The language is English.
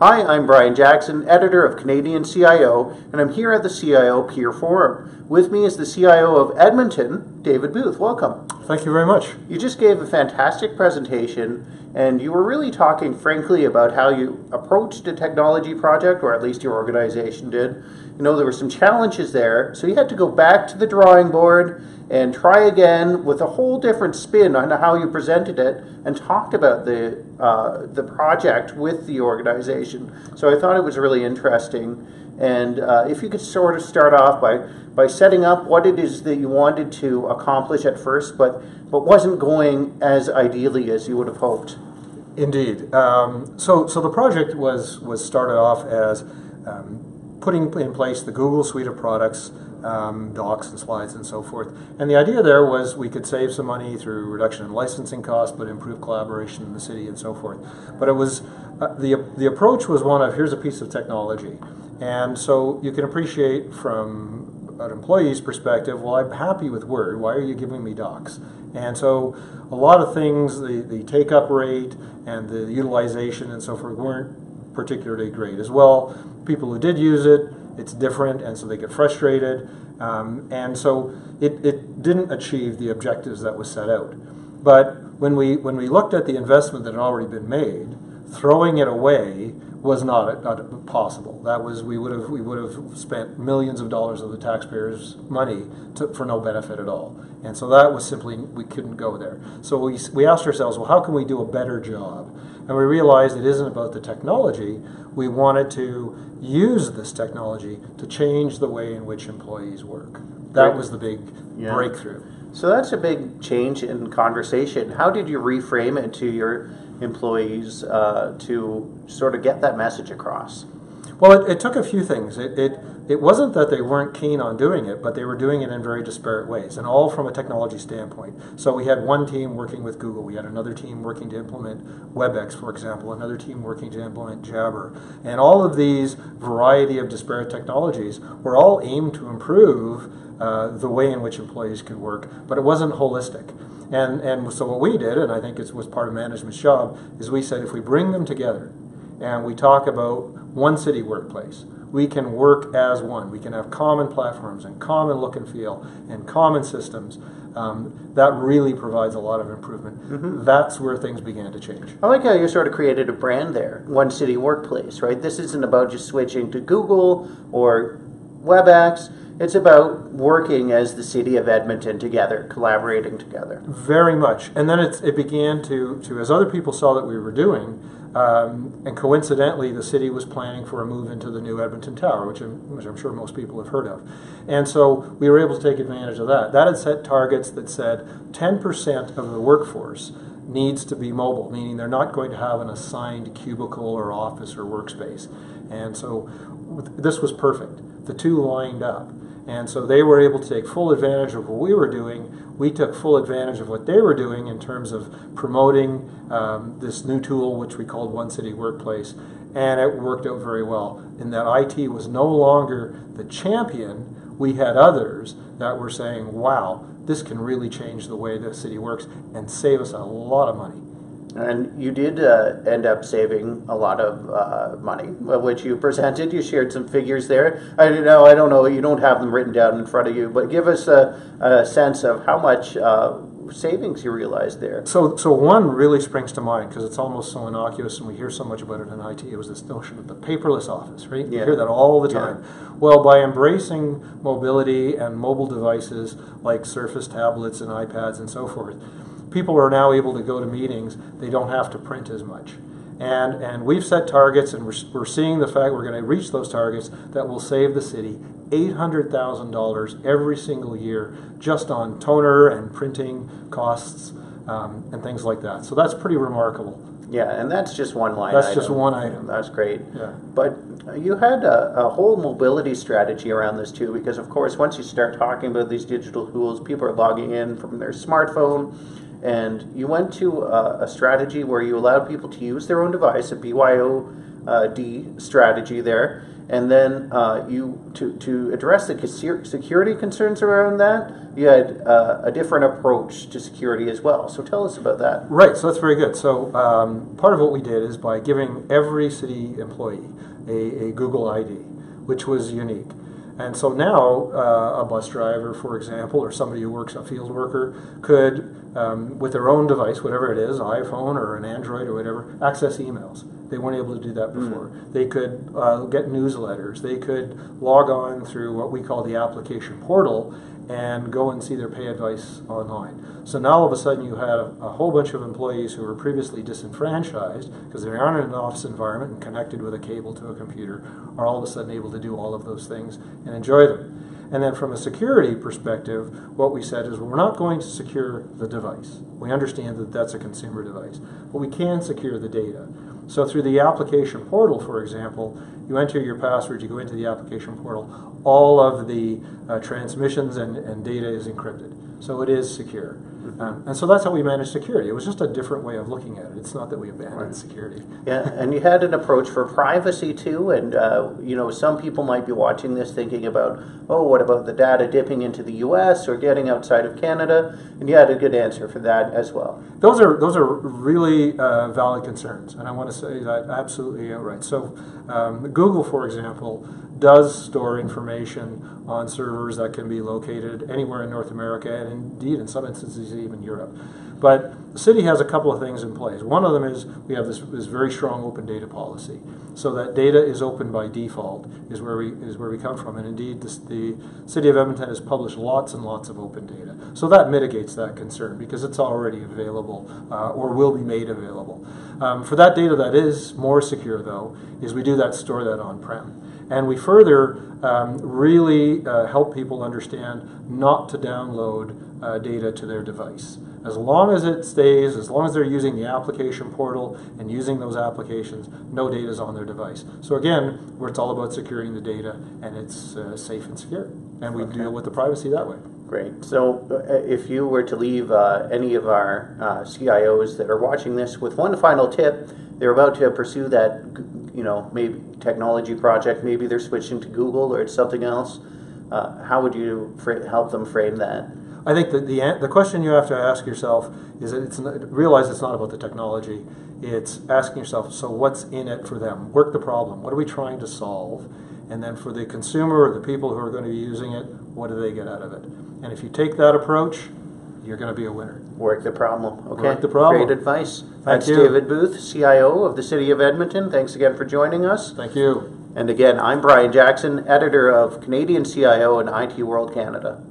Hi, I'm Brian Jackson, editor of Canadian CIO, and I'm here at the CIO Peer Forum. With me is the CIO of Edmonton, David Booth. Welcome. Thank you very much. You just gave a fantastic presentation, and you were really talking frankly about how you approached a technology project, or at least your organization did. You know, there were some challenges there, so you had to go back to the drawing board and try again with a whole different spin on how you presented it and talked about the project with the organization. So I thought it was really interesting. And if you could sort of start off by setting up what it is that you wanted to accomplish at first, but wasn't going as ideally as you would have hoped. Indeed. So the project was started off as putting in place the Google suite of products, docs and slides and so forth. And the idea there was we could save some money through reduction in licensing costs, but improve collaboration in the city and so forth. But it was the approach was one of, here's a piece of technology. And so you can appreciate from an employee's perspective, well, I'm happy with Word. Why are you giving me docs? And so a lot of things, the take-up rate and the utilization and so forth weren't particularly great. As well, people who did use it, it's different, and so they get frustrated. And so it didn't achieve the objectives that was set out. But when we looked at the investment that had already been made, throwing it away was not possible. That was we would have spent millions of dollars of the taxpayers' money for no benefit at all. And so that was simply, we couldn't go there. So we asked ourselves, well, how can we do a better job? And we realized it isn't about the technology. We wanted to use this technology to change the way in which employees work. That was the big breakthrough. So that's a big change in conversation. How did you reframe it to your employees to sort of get that message across? Well, it took a few things. It wasn't that they weren't keen on doing it, but they were doing it in very disparate ways, and all from a technology standpoint. So we had one team working with Google. We had another team working to implement WebEx, for example, another team working to implement Jabber. And all of these variety of disparate technologies were all aimed to improve the way in which employees could work, but it wasn't holistic. And so what we did, and I think it was part of management's job, is we said if we bring them together and we talk about one city workplace, we can work as one. We can have common platforms and common look and feel and common systems. That really provides a lot of improvement. Mm-hmm. That's where things began to change. I like how you sort of created a brand there, One City Workplace, right? This isn't about just switching to Google or WebEx. It's about working as the City of Edmonton together, collaborating together. Very much. And then it began to, as other people saw that we were doing, and coincidentally the city was planning for a move into the new Edmonton Tower, which I'm sure most people have heard of. And so we were able to take advantage of that. That had set targets that said 10% of the workforce needs to be mobile, meaning they're not going to have an assigned cubicle or office or workspace. And so this was perfect. The two lined up. And so they were able to take full advantage of what we were doing. We took full advantage of what they were doing in terms of promoting this new tool, which we called One City Workplace. And it worked out very well in that IT was no longer the champion. We had others that were saying, wow, this can really change the way the city works and save us a lot of money. And you did end up saving a lot of money, which you presented. You shared some figures there. I don't know. You don't have them written down in front of you, but give us a sense of how much savings you realized there. So one really springs to mind because it's almost so innocuous, and we hear so much about it in IT. It was this notion of the paperless office, right? Yeah. You hear that all the time. Yeah. Well, by embracing mobility and mobile devices like Surface tablets and iPads and so forth, people are now able to go to meetings. They don't have to print as much. And we've set targets, and we're seeing the fact we're going to reach those targets that will save the city $800,000 every single year just on toner and printing costs and things like that. So that's pretty remarkable. Yeah, and that's just one line item. That's just one item. That's great. Yeah. But you had a whole mobility strategy around this too, because of course once you start talking about these digital tools, people are logging in from their smartphone. And you went to a strategy where you allowed people to use their own device, a BYO D strategy there. And then to address the security concerns around that, you had a different approach to security as well. So tell us about that. Right, so that's very good. So part of what we did is by giving every city employee a Google ID, which was unique. And so now a bus driver, for example, or somebody who works, a field worker, could, with their own device, whatever it is, iPhone or an Android or whatever, access emails. They weren't able to do that before. They could get newsletters. They could log on through what we call the application portal and go and see their pay advice online. So now all of a sudden you had a whole bunch of employees who were previously disenfranchised because they aren't in an office environment and connected with a cable to a computer are all of a sudden able to do all of those things and enjoy them. And then from a security perspective, what we said is we're not going to secure the device. We understand that that's a consumer device, but we can secure the data. So through the application portal, for example, you enter your password, you go into the application portal, all of the transmissions and data is encrypted. So it is secure. And so that's how we manage security. It was just a different way of looking at it. It's not that we abandoned security. Yeah, and you had an approach for privacy too. And you know, some people might be watching this thinking about, oh, what about the data dipping into the U.S. or getting outside of Canada? And you had a good answer for that as well. Those are really valid concerns, and I want to say that absolutely outright. So Google, for example, does store information on servers that can be located anywhere in North America, and indeed in some instances even Europe. But the city has a couple of things in place. One of them is we have this very strong open data policy, so that data is open by default is where we come from. And indeed, the City of Edmonton has published lots and lots of open data, so that mitigates that concern because it's already available or will be made available. For that data that is more secure, though, is we do store that on-prem. And we further really help people understand not to download data to their device. As long as it stays, as long as they're using the application portal and using those applications, no data is on their device. So again, it's all about securing the data, and it's safe and secure. And we deal with the privacy that way. Great. So if you were to leave any of our CIOs that are watching this with one final tip, they're about to pursue that, you know, maybe technology project, maybe they're switching to Google or it's something else, how would you help them frame that? I think that the question you have to ask yourself is that realize it's not about the technology. It's asking yourself, so what's in it for them? Work the problem. What are we trying to solve? And then for the consumer or the people who are going to be using it, what do they get out of it? And if you take that approach, you're going to be a winner. Work the problem. Okay. Work the problem. Great advice. Thank you. David Booth, CIO of the City of Edmonton. Thanks again for joining us. Thank you. And again, I'm Brian Jackson, editor of Canadian CIO and IT World Canada.